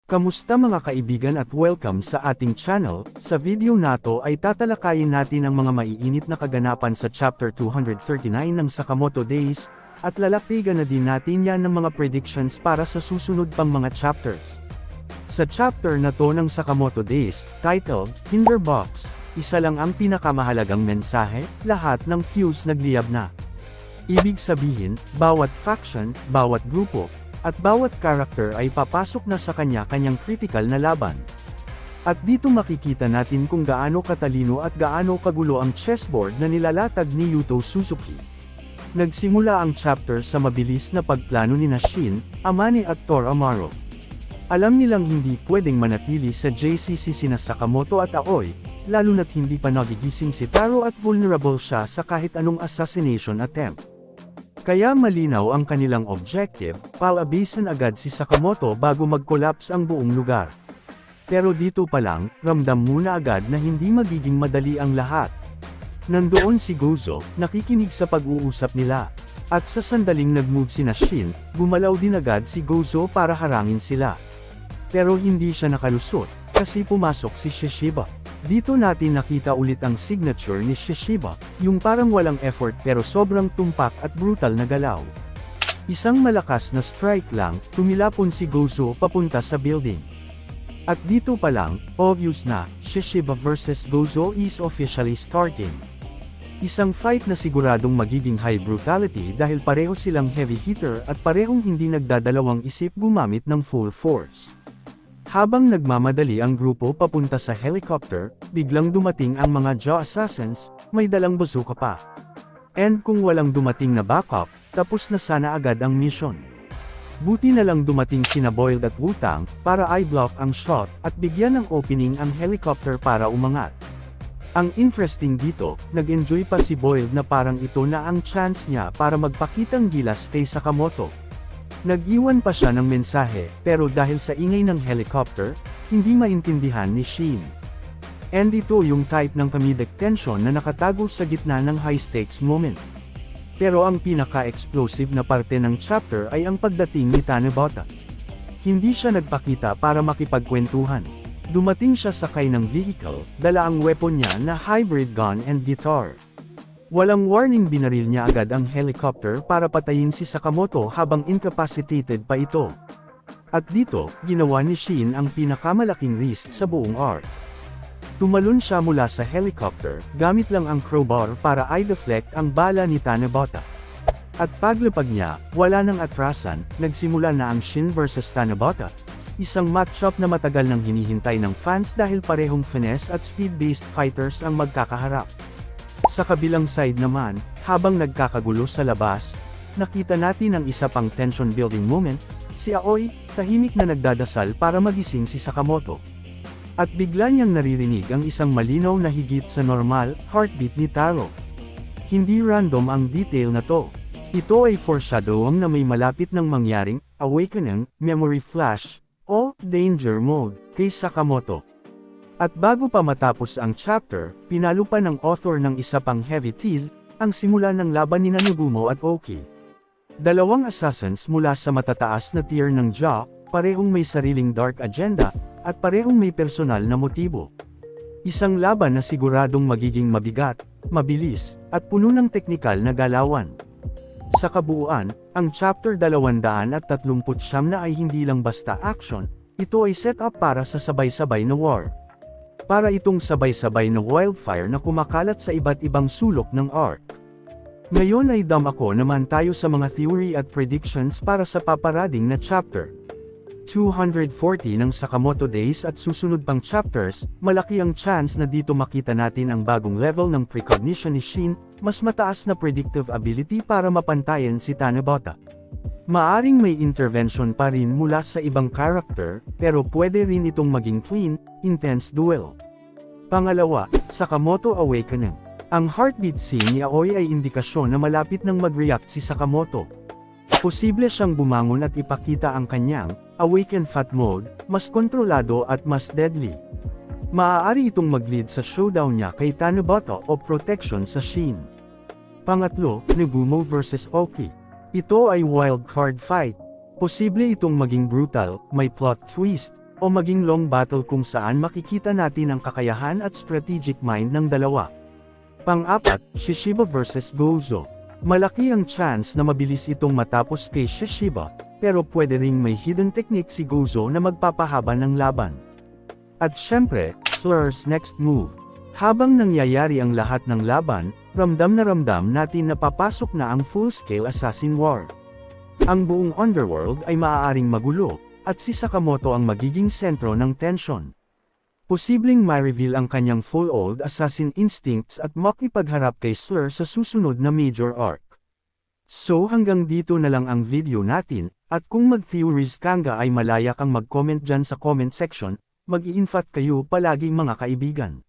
Kamusta mga kaibigan at welcome sa ating channel. Sa video nato ay tatalakayin natin ang mga maiinit na kaganapan sa Chapter 239 ng Sakamoto Days, at lalapigan na din natin yan ng mga predictions para sa susunod pang mga chapters. Sa chapter na to ng Sakamoto Days, titled, Hinderbox, isa lang ang pinakamahalagang mensahe, lahat ng fuse nagliyab na. Ibig sabihin, bawat faction, bawat grupo, at bawat karakter ay papasok na sa kanya-kanyang critical na laban. At dito makikita natin kung gaano katalino at gaano kagulo ang chessboard na nilalatag ni Yuto Suzuki. Nagsimula ang chapter sa mabilis na pagplano ni Shin, Amane at Tor Amaro. Alam nilang hindi pwedeng manatili sa JCC sina Sakamoto at Aoi, lalo na't hindi pa nagigising si Taro at vulnerable siya sa kahit anong assassination attempt. Kaya malinaw ang kanilang objective, palabisan agad si Sakamoto bago mag-collapse ang buong lugar. Pero dito pa lang, ramdam muna agad na hindi magiging madali ang lahat. Nandoon si Gozo, nakikinig sa pag-uusap nila. At sa sandaling nag-move si Shin, gumalaw din agad si Gozo para harangin sila. Pero hindi siya nakalusot, kasi pumasok si Shishiba. Dito natin nakita ulit ang signature ni Shishiba, yung parang walang effort pero sobrang tumpak at brutal na galaw. Isang malakas na strike lang, tumilapon si Gozo papunta sa building. At dito pa lang, obvious na, Shishiba versus Gozo is officially starting. Isang fight na siguradong magiging high brutality dahil pareho silang heavy hitter at parehong hindi nagdadalawang isip gumamit ng full force. Habang nagmamadali ang grupo papunta sa helicopter, biglang dumating ang mga Jaw Assassins, may dalang bazooka pa. And kung walang dumating na backup, tapos na sana agad ang mission. Buti na lang dumating sina Boiled at Wutang, para i-block ang shot, at bigyan ng opening ang helicopter para umangat. Ang interesting dito, nag-enjoy pa si Boiled na parang ito na ang chance niya para magpakitang gilas kay Sakamoto. Nag-iwan pa siya ng mensahe, pero dahil sa ingay ng helicopter, hindi maintindihan ni Shin. And ito yung type ng comedic tension na nakatago sa gitna ng high-stakes moment. Pero ang pinaka-explosive na parte ng chapter ay ang pagdating ni Tanabata. Hindi siya nagpakita para makipagkwentuhan. Dumating siya sakay ng vehicle, dala ang weapon niya na hybrid gun and guitar. Walang warning binaril niya agad ang helicopter para patayin si Sakamoto habang incapacitated pa ito. At dito, ginawa ni Shin ang pinakamalaking risk sa buong arc. Tumalon siya mula sa helicopter, gamit lang ang crowbar para i-deflect ang bala ni Tanabata. At paglapag niya, wala nang atrasan, nagsimula na ang Shin versus Tanabata, isang matchup na matagal nang hinihintay ng fans dahil parehong finesse at speed-based fighters ang magkakaharap. Sa kabilang side naman, habang nagkakagulo sa labas, nakita natin ang isa pang tension-building moment, si Aoi, tahimik na nagdadasal para magising si Sakamoto. At bigla niyang naririnig ang isang malinaw na higit sa normal, heartbeat ni Taro. Hindi random ang detail na to. Ito ay foreshadowing na may malapit ng mangyaring, awakening, memory flash, o danger mode, kay Sakamoto. At bago pa matapos ang chapter, pinalo pa ng author ng isa pang heavy tease, ang simula ng laban ni Nagumo at Oki. Dalawang assassins mula sa matataas na tier ng Jaw, parehong may sariling dark agenda, at parehong may personal na motibo. Isang laban na siguradong magiging mabigat, mabilis, at puno ng teknikal na galawan. Sa kabuuan, ang chapter 239 na ay hindi lang basta action, ito ay set up para sa sabay-sabay na war. Para itong sabay-sabay na wildfire na kumakalat sa iba't ibang sulok ng arc. Ngayon ay dumako naman tayo sa mga theory at predictions para sa paparading na chapter 240 ng Sakamoto Days at susunod pang chapters. Malaki ang chance na dito makita natin ang bagong level ng precognition ni Shin, mas mataas na predictive ability para mapantayan si Tanabata. Maaring may intervention pa rin mula sa ibang character, pero pwede rin itong maging clean, intense duel. Pangalawa, Sakamoto Awakening. Ang heartbeat scene ni Aoi ay indikasyon na malapit nang mag-react si Sakamoto. Posible siyang bumangon at ipakita ang kanyang Awaken Fat Mode, mas kontrolado at mas deadly. Maaari itong mag-lead sa showdown niya kay Tanabata o protection sa Shin. Pangatlo, Nagumo vs Oki. Ito ay wild card fight. Posible itong maging brutal, may plot twist, o maging long battle kung saan makikita natin ang kakayahan at strategic mind ng dalawa. Pang-apat, Shishiba vs Gozo. Malaki ang chance na mabilis itong matapos kay Shishiba, pero pwede ring may hidden technique si Gozo na magpapahaba ng laban. At syempre, Slur's next move. Habang nangyayari ang lahat ng laban, ramdam natin na papasok na ang full-scale assassin war. Ang buong underworld ay maaaring magulo, at si Sakamoto ang magiging sentro ng tensyon. Posibleng ma-reveal ang kanyang full old assassin instincts at makipagharap kay Slur sa susunod na major arc. So hanggang dito na lang ang video natin, at kung mag-theories ka nga ay malaya kang mag-comment dyan sa comment section, mag-i-infat kayo palaging mga kaibigan.